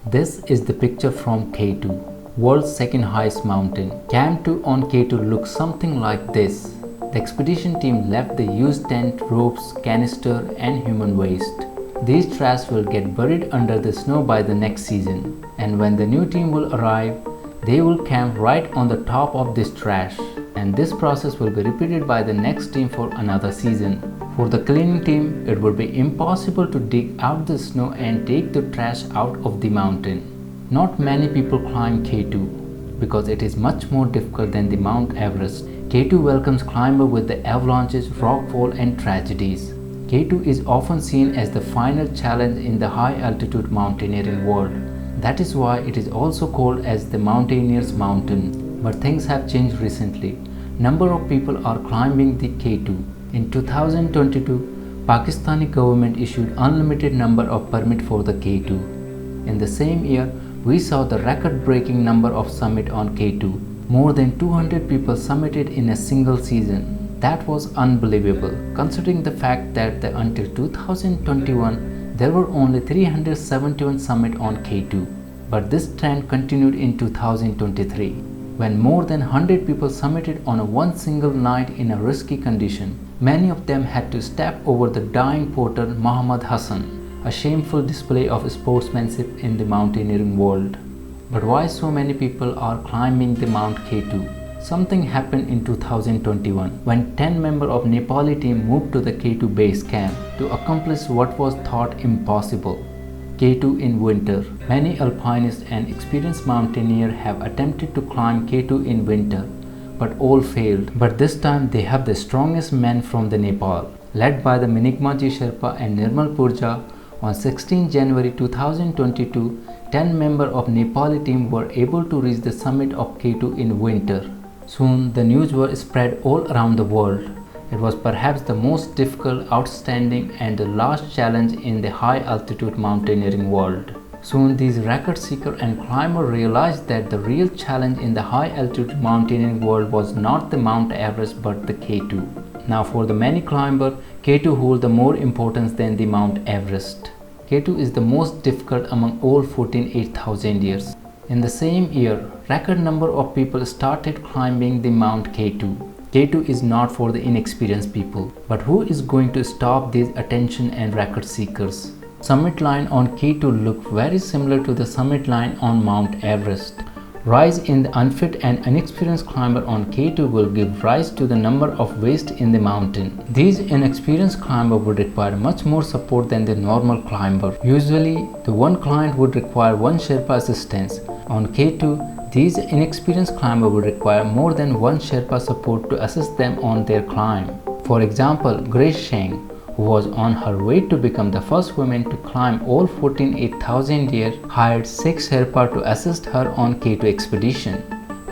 This is the picture from K2, world's second highest mountain. Camp 2 on K2 looks something like this. The expedition team left the used tent, ropes, canister and human waste. These trash will get buried under the snow by the next season, and when the new team will arrive, they will camp right on the top of this trash, and this process will be repeated by the next team for another season. For the cleaning team, it would be impossible to dig out the snow and take the trash out of the mountain. Not many people climb K2 because it is much more difficult than the Mount Everest. K2 welcomes climber with the avalanches, rockfall and tragedies. K2 is often seen as the final challenge in the high altitude mountaineering world. That is why it is also called as the Mountaineers Mountain. But things have changed recently. Number of people are climbing the K2. In 2022, Pakistani government issued unlimited number of permit for the K2. In the same year, we saw the record-breaking number of summit on K2. More than 200 people summited in a single season. That was unbelievable, considering the fact that until 2021, there were only 371 summit on K2. But this trend continued in 2023, when more than 100 people summited on one single night in a risky condition. Many of them had to step over the dying porter Muhammad Hassan, a shameful display of sportsmanship in the mountaineering world. But why so many people are climbing the Mount K2? Something happened in 2021 when 10 members of Nepali team moved to the K2 base camp to accomplish what was thought impossible. K2 in winter. Many alpinists and experienced mountaineers have attempted to climb K2 in winter, but all failed. But this time they have the strongest men from the Nepal, led by the Minigmaji Sherpa and Nirmal Purja. On 16 January 2022, 10 members of Nepali team were able to reach the summit of K2 in winter. Soon the news was spread all around the world. It was perhaps the most difficult, outstanding and the last challenge in the high altitude mountaineering world. Soon these record seekers and climbers realized that the real challenge in the high altitude mountaineering world was not the Mount Everest but the K2. Now for the many climbers, K2 holds the more importance than the Mount Everest. K2 is the most difficult among all 14 8,000 years. In the same year, record number of people started climbing the Mount K2. K2 is not for the inexperienced people, but who is going to stop these attention and record seekers? Summit line on K2 look very similar to the summit line on Mount Everest. Rise in the unfit and inexperienced climber on K2 will give rise to the number of waste in the mountain. These inexperienced climber would require much more support than the normal climber. Usually, the one client would require one Sherpa assistance. On K2, these inexperienced climber would require more than one Sherpa support to assist them on their climb. For example, Grace Sheng, who was on her way to become the first woman to climb all 14 8,000 years, hired 6 Sherpa to assist her on K2 expedition.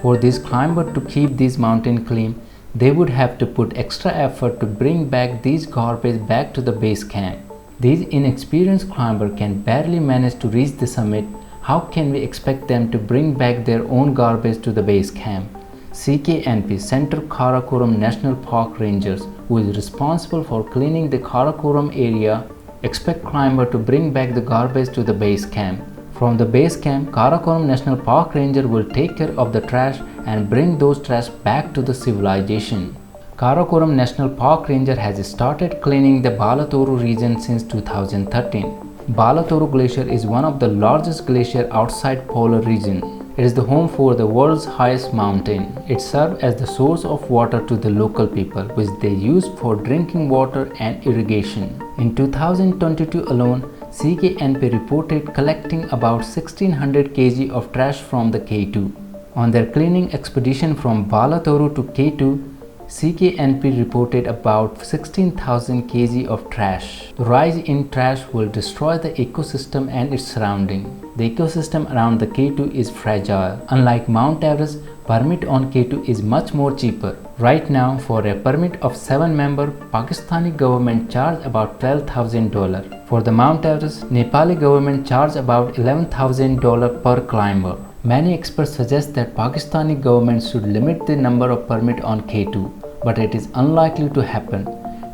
For these climbers to keep this mountain clean, they would have to put extra effort to bring back these garbage back to the base camp. These inexperienced climbers can barely manage to reach the summit. How can we expect them to bring back their own garbage to the base camp? CKNP, Central Karakoram National Park Rangers, who is responsible for cleaning the Karakoram area, expect climber to bring back the garbage to the base camp. From the base camp, Karakoram National Park Ranger will take care of the trash and bring those trash back to the civilization. Karakoram National Park Ranger has started cleaning the Balatoru region since 2013. Balatoru Glacier is one of the largest glaciers outside polar region. It is the home for the world's highest mountain. It serves as the source of water to the local people, which they use for drinking water and irrigation. In 2022 alone, CKNP reported collecting about 1600 kg of trash from the K2. On their cleaning expedition from Balatoru to K2, CKNP reported about 16,000 kg of trash. The rise in trash will destroy the ecosystem and its surrounding. The ecosystem around the K2 is fragile. Unlike Mount Everest, permit on K2 is much more cheaper. Right now, for a permit of 7 members, Pakistani government charge about $12,000. For the Mount Everest, Nepali government charge about $11,000 per climber. Many experts suggest that Pakistani government should limit the number of permit on K2, but it is unlikely to happen.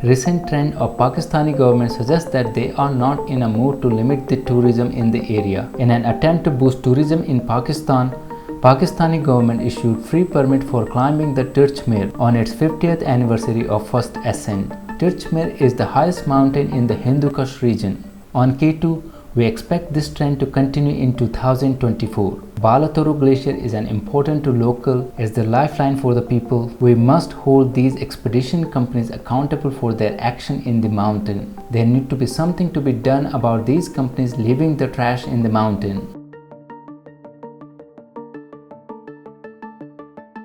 Recent trend of Pakistani government suggests that they are not in a mood to limit the tourism in the area. In an attempt to boost tourism in Pakistan, Pakistani government issued free permit for climbing the Tirchmere on its 50th anniversary of first ascent. Tirchmere is the highest mountain in the Hindu Kush region. On K2, we expect this trend to continue in 2024. Balatoru Glacier is an important to local, is the lifeline for the people. We must hold these expedition companies accountable for their action in the mountain. There need to be something to be done about these companies leaving the trash in the mountain.